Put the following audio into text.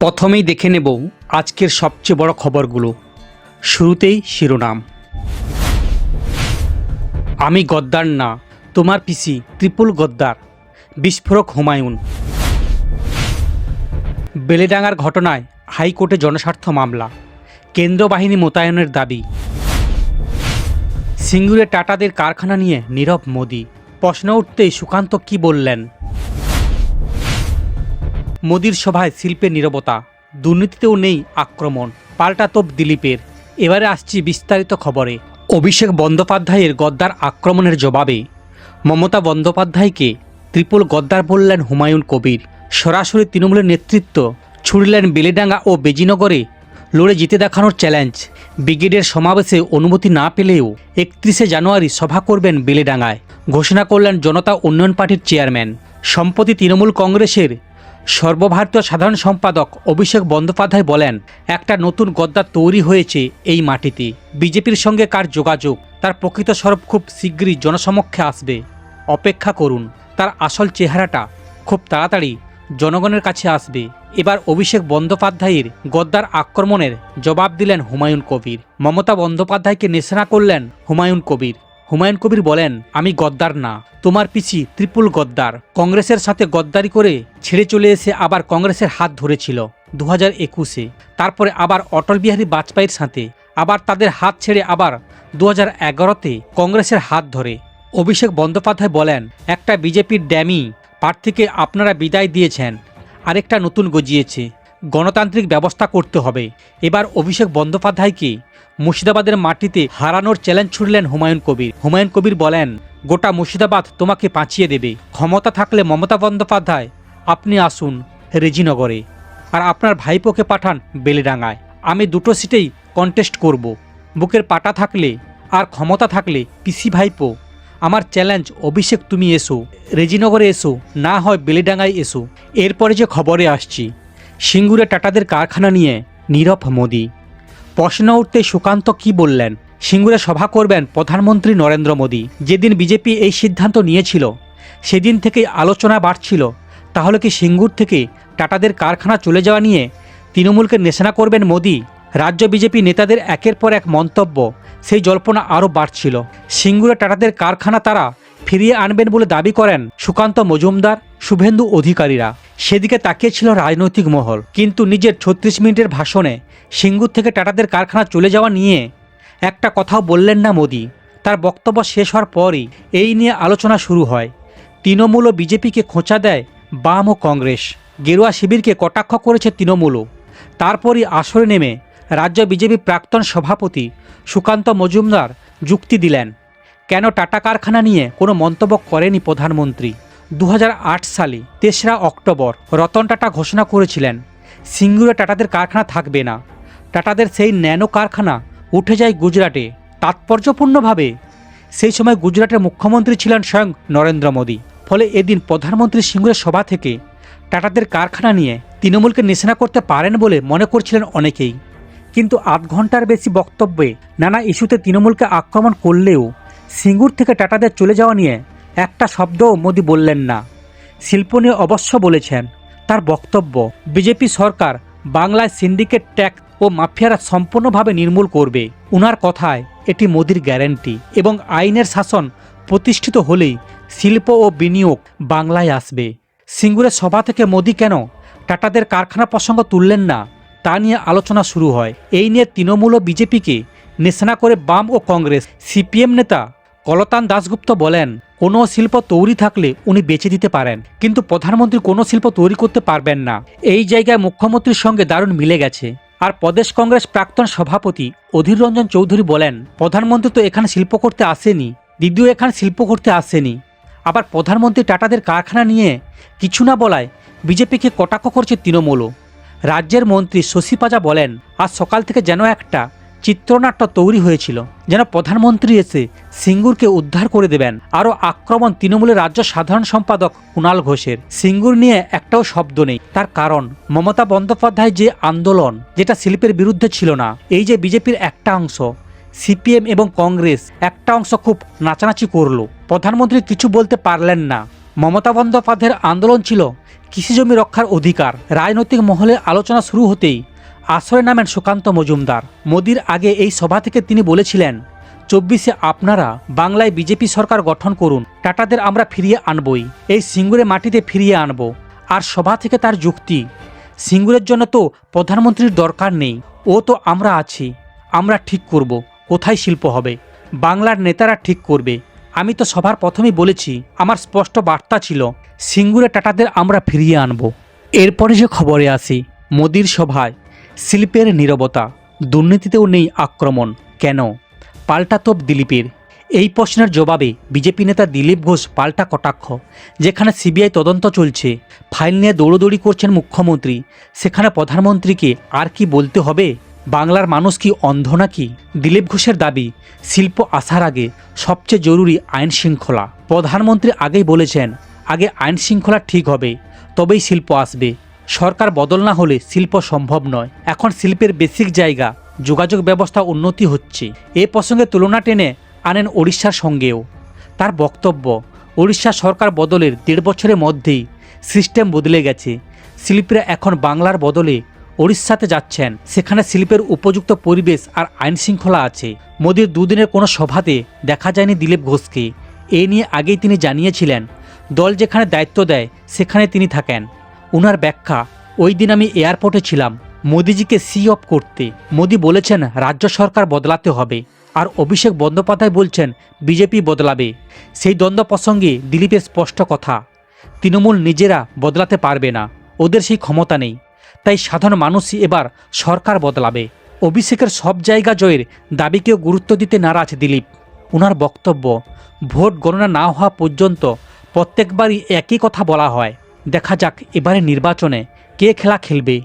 প্রথমেই দেখে নেব আজকের সবচেয়ে বড় খবরগুলো। শুরুতেই শিরোনাম। আমি গদ্দার না, তোমার পিসি ট্রিপল গদ্দার, বিস্ফোরক হুমায়ুন। বেলেডাঙ্গার ঘটনায় হাইকোর্টে জনস্বার্থ মামলা, কেন্দ্র বাহিনী মোতায়েনের দাবি। সিঙ্গুরে টাটাদের কারখানা নিয়ে নীরব মোদি, প্রশ্ন উঠতেই সুকান্ত কি বললেন? মোদির সভায় শিল্পের নীরবতা, দুর্নীতিতেও নেই আক্রমণ, পাল্টা তোপ দিলীপের। এবারে আসছি বিস্তারিত খবরে। অভিষেক বন্দ্যোপাধ্যায়ের গদ্দার আক্রমণের জবাবে মমতা বন্দ্যোপাধ্যায়কে ট্রিপল গদ্দার বললেন হুমায়ুন কবির। সরাসরি তৃণমূলের নেতৃত্ব ছুড়লেন বেলেডাঙ্গা ও বেজিনগরে লড়ে জিতে দেখানোর চ্যালেঞ্জ। ব্রিগেডের সমাবেশে অনুমতি না পেলেও 31শে জানুয়ারি সভা করবেন বেলেডাঙ্গায়, ঘোষণা করলেন জনতা উন্নয়ন পার্টির চেয়ারম্যান। সম্প্রতি তৃণমূল কংগ্রেসের সর্বভারতীয় সাধারণ সম্পাদক অভিষেক বন্দ্যোপাধ্যায় বলেন, একটা নতুন গদ্দার তৈরি হয়েছে এই মাটিতে। বিজেপির সঙ্গে কার যোগাযোগ, তার প্রকৃত স্বরূপ খুব শীঘ্রই জনসমক্ষে আসবে। অপেক্ষা করুন, তার আসল চেহারাটা খুব তাড়াতাড়ি জনগণের কাছে আসবে। এবার অভিষেক বন্দ্যোপাধ্যায়ের গদ্দার আক্রমণের জবাব দিলেন হুমায়ুন কবির। মমতা বন্দ্যোপাধ্যায়কে নিশানা করলেন হুমায়ুন কবির। হুমায়ুন কবির বলেন, আমি গদ্দার না, তোমার পিসি ট্রিপল গদ্দার। কংগ্রেসের সাথে গদ্দারি করে ছেড়ে চলে এসে আবার কংগ্রেসের হাত ধরেছিল 2021-এ, তারপরে আবার অটল বিহারী বাজপেয়ীর সাথে, আবার তাদের হাত ছেড়ে আবার 2011-তে কংগ্রেসের হাত ধরে। অভিষেক বন্দ্যোপাধ্যায় বলেন, একটা বিজেপির ড্যামি প্রার্থীকে আপনারা বিদায় দিয়েছেন, আরেকটা নতুন গজিয়েছে। গণতান্ত্রিক ব্যবস্থা করতে হবে। এবার অভিষেক বন্দ্যোপাধ্যায়কে মুর্শিদাবাদের মাটিতে হারানোর চ্যালেঞ্জ ছুড়লেন হুমায়ুন কবির। হুমায়ুন কবির বলেন, গোটা মুর্শিদাবাদ তোমাকে বাঁচিয়ে দেবে। ক্ষমতা থাকলে মমতা বন্দ্যোপাধ্যায় আপনি আসুন রেজিনগরে, আর আপনার ভাইপোকে পাঠান বেলেডাঙ্গায়। আমি দুটো সিটেই কন্টেস্ট করব। বুকের পাটা থাকলে আর ক্ষমতা থাকলে পিসি ভাইপো, আমার চ্যালেঞ্জ, অভিষেক তুমি এসো, রেজিনগরে এসো, না হয় বেলেডাঙ্গায় এসো। এরপরে যে খবরে আসছি, সিঙ্গুরে টাটাদের কারখানা নিয়ে নীরব মোদি। প্রশ্ন উঠতে সুকান্ত কি বললেন? সিঙ্গুরে সভা করবেন প্রধানমন্ত্রী নরেন্দ্র মোদি। যেদিন বিজেপি এই সিদ্ধান্ত নিয়েছিল সেদিন থেকেই আলোচনা বাড়ছিল, তাহলে কি সিঙ্গুর থেকে টাটাদের কারখানা চলে যাওয়া নিয়ে তৃণমূলকে নিশানা করবেন মোদি? রাজ্য বিজেপি নেতাদের একের পর এক মন্তব্য, সেই জল্পনা আরও বাড়ছিল। সিঙ্গুরে টাটাদের কারখানা তারা ফিরিয়ে আনবেন বলে দাবি করেন সুকান্ত মজুমদার, শুভেন্দু অধিকারীরা। সেদিকে তাকিয়েছিল রাজনৈতিক মহল, কিন্তু নিজের 36 মিনিটের ভাষণে সিঙ্গুর থেকে টাটাদের কারখানা চলে যাওয়া নিয়ে একটা কথাও বললেন না মোদি। তার বক্তব্য শেষ হওয়ার পরই এই নিয়ে আলোচনা শুরু হয়। তৃণমূল ও বিজেপিকে খোঁচা দেয় বাম ও কংগ্রেস, গেরুয়া শিবিরকে কটাক্ষ করেছে তৃণমূলও। তারপরই আসরে নেমে রাজ্য বিজেপি প্রাক্তন সভাপতি সুকান্ত মজুমদার যুক্তি দিলেন, কেন টাটা কারখানা নিয়ে কোনো মন্তব্য করেনি প্রধানমন্ত্রী। 2008 সালে 3রা অক্টোবর রতন টাটা ঘোষণা করেছিলেন সিঙ্গুরে টাটাদের কারখানা থাকবে না। টাটাদের সেই ন্যানো কারখানা উঠে যায় গুজরাটে। তাৎপর্যপূর্ণভাবে সেই সময় গুজরাটের মুখ্যমন্ত্রী ছিলেন স্বয়ং নরেন্দ্র মোদী। ফলে এদিন প্রধানমন্ত্রী সিঙ্গুরের সভা থেকে টাটাদের কারখানা নিয়ে তৃণমূলকে নিশানা করতে পারেন বলে মনে করছিলেন অনেকেই। কিন্তু আধ ঘন্টার বেশি বক্তব্যে নানা ইস্যুতে তৃণমূলকে আক্রমণ করলেও সিঙ্গুর থেকে টাটাদের চলে যাওয়া নিয়ে একটা শব্দও মোদি বললেন না। শিল্প নিয়ে অবশ্য বলেছেন। তার বক্তব্য, বিজেপি সরকার বাংলায় সিন্ডিকেট ট্যাক্স ও মাফিয়ারা সম্পূর্ণভাবে নির্মূল করবে। উনার কথায় এটি মোদির গ্যারান্টি, এবং আইনের শাসন প্রতিষ্ঠিত হলেই শিল্প ও বিনিয়োগ বাংলায় আসবে। সিঙ্গুরের সভা থেকে মোদি কেন টাটাদের কারখানা প্রসঙ্গ তুললেন না, তা নিয়ে আলোচনা শুরু হয়। এই নিয়ে তৃণমূল ও বিজেপিকে নিশানা করে বাম ও কংগ্রেস। সিপিএম নেতা কলতান দাশগুপ্ত বলেন, কোনো শিল্প তৈরি থাকলে উনি বেচে দিতে পারেন, কিন্তু প্রধানমন্ত্রী কোনো শিল্প তৈরি করতে পারবেন না। এই জায়গায় মুখ্যমন্ত্রীর সঙ্গে দারুণ মিলে গেছে। আর প্রদেশ কংগ্রেস প্রাক্তন সভাপতি অধীর রঞ্জন চৌধুরী বলেন, প্রধানমন্ত্রী তো এখানে শিল্প করতে আসেনি, দিদিও এখানে শিল্প করতে আসেনি। আবার প্রধানমন্ত্রী টাটাদের কারখানা নিয়ে কিছু না বলায় বিজেপিকে কটাক্ষ করছে তৃণমূলও। রাজ্যের মন্ত্রী শশী পাজা বলেন, আজ সকাল থেকে যেন একটা চিত্রনাট্য তৈরি হয়েছিল, যেন প্রধানমন্ত্রী এসে সিঙ্গুরকে উদ্ধার করে দেবেন। আরও আক্রমণ তৃণমূলের রাজ্য সাধারণ সম্পাদক কুণাল ঘোষের। সিঙ্গুর নিয়ে একটাও শব্দ নেই। তার কারণ, মমতা বন্দ্যোপাধ্যায় যে আন্দোলন, যেটা শিল্পের বিরুদ্ধে ছিল না, এই যে বিজেপির একটা অংশ, সিপিএম এবং কংগ্রেস একটা অংশ খুব নাচানাচি করলো, প্রধানমন্ত্রী কিছু বলতে পারলেন না। মমতা বন্দ্যোপাধ্যায়ের আন্দোলন ছিল কৃষিজমি রক্ষার অধিকার। রাজনৈতিক মহলে আলোচনা শুরু হতেই আসরে নামেন সুকান্ত মজুমদার। মোদির আগে এই সভা থেকে তিনি বলেছিলেন, 24-এ আপনারা বাংলায় বিজেপি সরকার গঠন করুন, টাটাদের আমরা ফিরিয়ে আনবই, এই সিঙ্গুরে মাটিতে ফিরিয়ে আনব। আর সভা থেকে তার যুক্তি, সিঙ্গুরের জন্য তো প্রধানমন্ত্রীর দরকার নেই, ও তো আমরা আছি, আমরা ঠিক করব কোথায় শিল্প হবে, বাংলার নেতারা ঠিক করবে। আমি তো সভার প্রথমেই বলেছি, আমার স্পষ্ট বার্তা ছিল, সিঙ্গুরে টাটাদের আমরা ফিরিয়ে আনব। এরপরে যে খবরে আসি, মোদির সভায় শিল্পের নীরবতা, দুর্নীতিতেও নেই আক্রমণ কেন? পাল্টা তোপ দিলীপের। এই প্রশ্নের জবাবে বিজেপি নেতা দিলীপ ঘোষ পাল্টা কটাক্ষ। যেখানে সিবিআই তদন্ত চলছে, ফাইল নিয়ে দৌড়দৌড়ি করছেন মুখ্যমন্ত্রী, সেখানে প্রধানমন্ত্রীকে আর কি বলতে হবে? বাংলার মানুষ কি অন্ধ নাকি? দিলীপ ঘোষের দাবি, শিল্প আসার আগে সবচেয়ে জরুরি আইন শৃঙ্খলা। প্রধানমন্ত্রী আগেই বলেছেন, আগে আইন শৃঙ্খলা ঠিক হবে, তবেই শিল্প আসবে। সরকার বদল না হলে শিল্প সম্ভব নয়। এখন শিল্পের বেসিক জায়গা, যোগাযোগ ব্যবস্থা উন্নতি হচ্ছে। এ প্রসঙ্গে তুলনা টেনে আনেন ওড়িশার সঙ্গেও। তার বক্তব্য, ওড়িশা সরকার বদলের 1.5 বছরের মধ্যেই সিস্টেম বদলে গেছে। শিল্পীরা এখন বাংলার বদলে ওড়িশাতে যাচ্ছেন, সেখানে শিল্পের উপযুক্ত পরিবেশ আর আইন শৃঙ্খলা আছে। মোদির দুদিনের কোনো সভাতে দেখা যায়নি দিলীপ ঘোষকে। এ নিয়ে আগেই তিনি জানিয়েছিলেন, দল যেখানে দায়িত্ব দেয় সেখানে তিনি থাকেন। ওনার ব্যাখ্যা, ওই দিন আমি এয়ারপোর্টে ছিলাম মোদিজিকে সি অফ করতে। মোদি বলেছেন রাজ্য সরকার বদলাতে হবে, আর অভিষেক বন্দ্যোপাধ্যায় বলছেন বিজেপি বদলাবে। সেই দ্বন্দ্ব প্রসঙ্গে দিলীপের স্পষ্ট কথা, তৃণমূল নিজেরা বদলাতে পারবে না, ওদের সেই ক্ষমতা নেই, তাই সাধারণ মানুষই এবার সরকার বদলাবে। অভিষেকের সব জায়গা জয়ের দাবিকেও গুরুত্ব দিতে নারাজ দিলীপ। ওনার বক্তব্য, ভোট গণনা না হওয়া পর্যন্ত প্রত্যেকবারই একই কথা বলা হয়। দেখা যাক এবারে নির্বাচনে কে খেলা খেলবে।